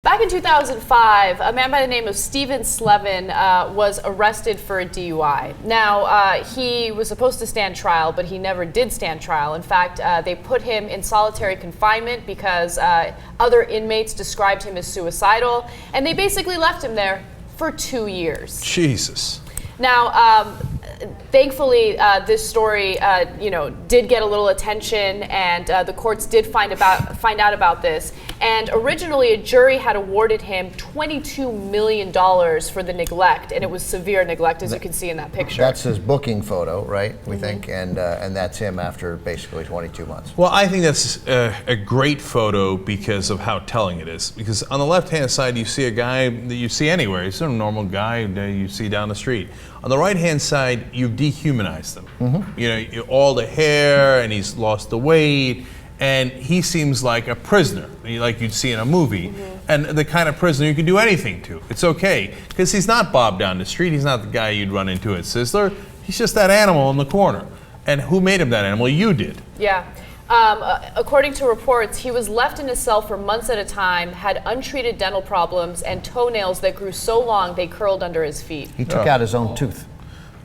Back in 2005, a man by the name of Stephen Slevin was arrested for a DUI. Now, he was supposed to stand trial, but he never did stand trial. In fact, they put him in solitary confinement because other inmates described him as suicidal, and they basically left him there for 2 years. Jesus. Now, thankfully, this story, did get a little attention, and the courts did find out about this. And originally, a jury had awarded him $22 million for the neglect, and it was severe neglect, as you can see in that picture. That's his booking photo, right? We think, and that's him after basically 22 months. Well, I think that's a great photo because of how telling it is. Because on the left-hand side, you see a guy that you see anywhere. He's a normal guy that you see down the street. On the right-hand side, you've dehumanized him. You know, all the hair, and he's lost the weight, and he seems like a prisoner, like you'd see in a movie, and the kind of prisoner you can do anything to. It's okay, because he's not Bob down the street. He's not the guy you'd run into at Sizzler. He's just that animal in the corner. And who made him that animal? You did. Yeah. According to reports, he was left in his cell for months at a time, had untreated dental problems, and toenails that grew so long they curled under his feet. He took out his own tooth.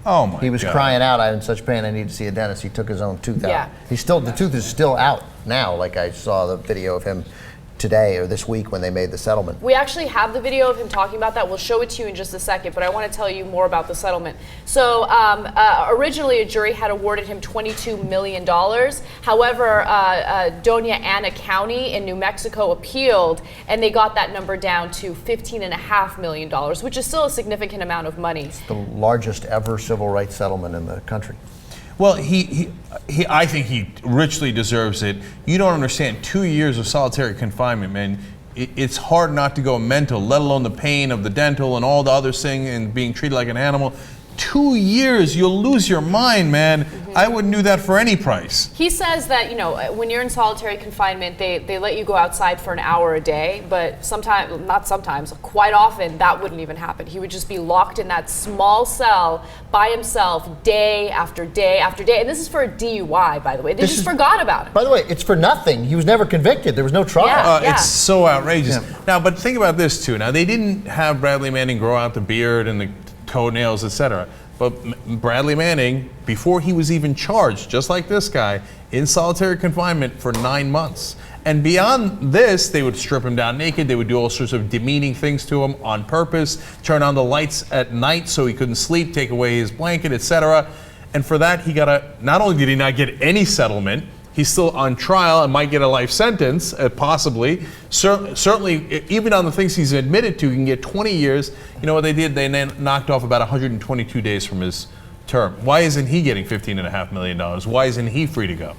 Oh my God. He was crying out, I'm in such pain, I need to see a dentist. He took his own tooth out. Yeah. The tooth is still out now, like I saw the video of him today or this week when they made the settlement. We actually have the video of him talking about that. We'll show it to you in just a second, but I want to tell you more about the settlement. So originally a jury had awarded him $22 million. However, Dona Ana County in New Mexico appealed, and they got that number down to $15.5 million, which is still a significant amount of money. It's the largest ever civil rights settlement in the country. Well, I think he richly deserves it. You don't understand. 2 years of solitary confinement, man. It's hard not to go mental, let alone the pain of the dental and all the other things and being treated like an animal. 2 years, you'll lose your mind, man. I wouldn't do that for any price. He says that, when you're in solitary confinement, they let you go outside for an hour a day, but quite often, that wouldn't even happen. He would just be locked in that small cell by himself day after day after day. And this is for a DUI, by the way. They just forgot about it. By the way, it's for nothing. He was never convicted. There was no trial. Yeah. It's so outrageous. Yeah. Now, but think about this, too. Now, they didn't have Bradley Manning grow out the beard and the toenails, etc. But Bradley Manning, before he was even charged, just like this guy, in solitary confinement for 9 months. And beyond this, they would strip him down naked. They would do all sorts of demeaning things to him on purpose, turn on the lights at night so he couldn't sleep, take away his blanket, etc. And for that, not only did he not get any settlement, he's still on trial and might get a life sentence, possibly. Certainly, even on the things he's admitted to, he can get 20 years. You know what they did? They knocked off about 122 days from his term. Why isn't he getting $15.5 million? Why isn't he free to go?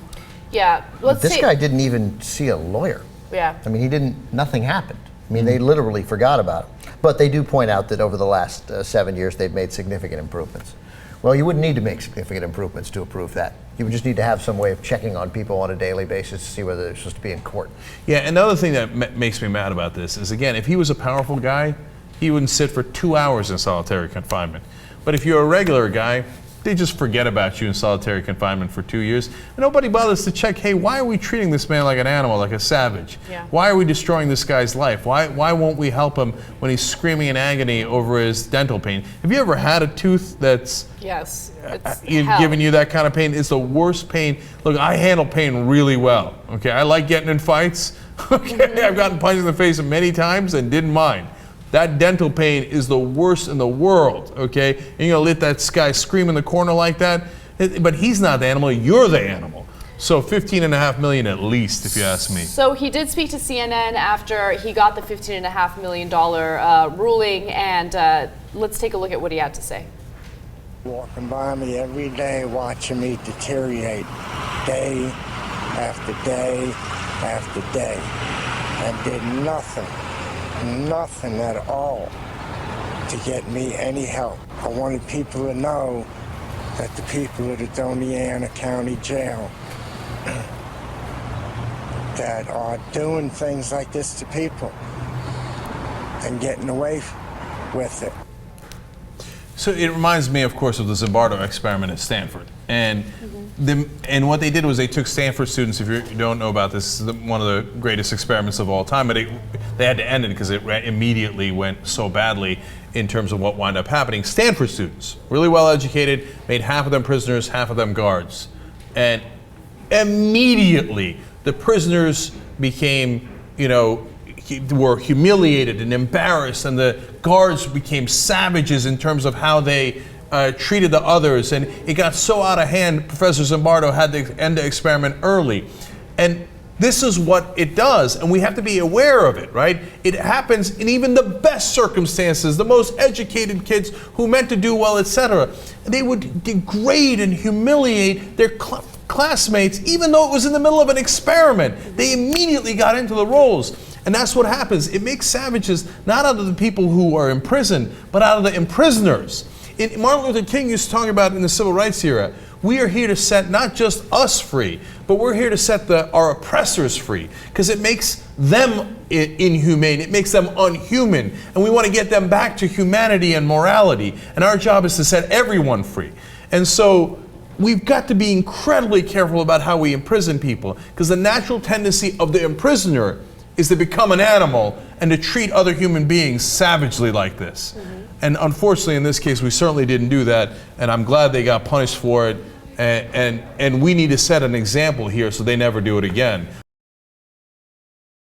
Yeah, this guy didn't even see a lawyer. Yeah. I mean, nothing happened. I mean, they literally forgot about it. But they do point out that over the last 7 years, they've made significant improvements. Well, you wouldn't need to make significant improvements to approve that. You would just need to have some way of checking on people on a daily basis to see whether they're supposed to be in court. Yeah, another thing that makes me mad about this is, again, if he was a powerful guy, he wouldn't sit for 2 hours in solitary confinement. But if you're a regular guy, they just forget about you in solitary confinement for 2 years. And nobody bothers to check, hey, why are we treating this man like an animal, like a savage? Yeah. Why are we destroying this guy's life? Why won't we help him when he's screaming in agony over his dental pain? Have you ever had a tooth that's giving you that kind of pain? It's the worst pain. Look, I handle pain really well. Okay, I like getting in fights. Okay, I've gotten punched in the face many times and didn't mind. That dental pain is the worst in the world, okay? And you're gonna let that guy scream in the corner like that? But he's not the animal, you're the animal. So $15.5 million at least, if you ask me. So he did speak to CNN after he got the $15.5 million ruling, and let's take a look at what he had to say. Walking by me every day, watching me deteriorate day after day after day, and did nothing at all to get me any help. I wanted people to know that the people of the Dona Ana County Jail that are doing things like this to people and getting away with it. So it reminds me, of course, of the Zimbardo experiment at Stanford. And what they did was they took Stanford students, if you don't know about this, this is one of the greatest experiments of all time, but they had to end it because it immediately went so badly in terms of what wound up happening. Stanford students, really well educated, made half of them prisoners, half of them guards. And immediately the prisoners became, were humiliated and embarrassed, and the guards became savages in terms of how they treated the others, and it got so out of hand, Professor Zimbardo had to end the experiment early. And this is what it does, and we have to be aware of it, right? It happens in even the best circumstances, the most educated kids who meant to do well, etc. They would degrade and humiliate their classmates, even though it was in the middle of an experiment. They immediately got into the roles. And that's what happens. It makes savages not out of the people who are in prison, but out of the imprisoners. Martin Luther King used to talk about in the civil rights era, we are here to set not just us free, but we're here to set our oppressors free, because it makes them inhumane, it makes them unhuman, and we want to get them back to humanity and morality, and our job is to set everyone free. And so we've got to be incredibly careful about how we imprison people, because the natural tendency of the imprisoner is to become an animal and to treat other human beings savagely like this. And unfortunately, in this case, we certainly didn't do that, and I'm glad they got punished for it, and we need to set an example here so they never do it again.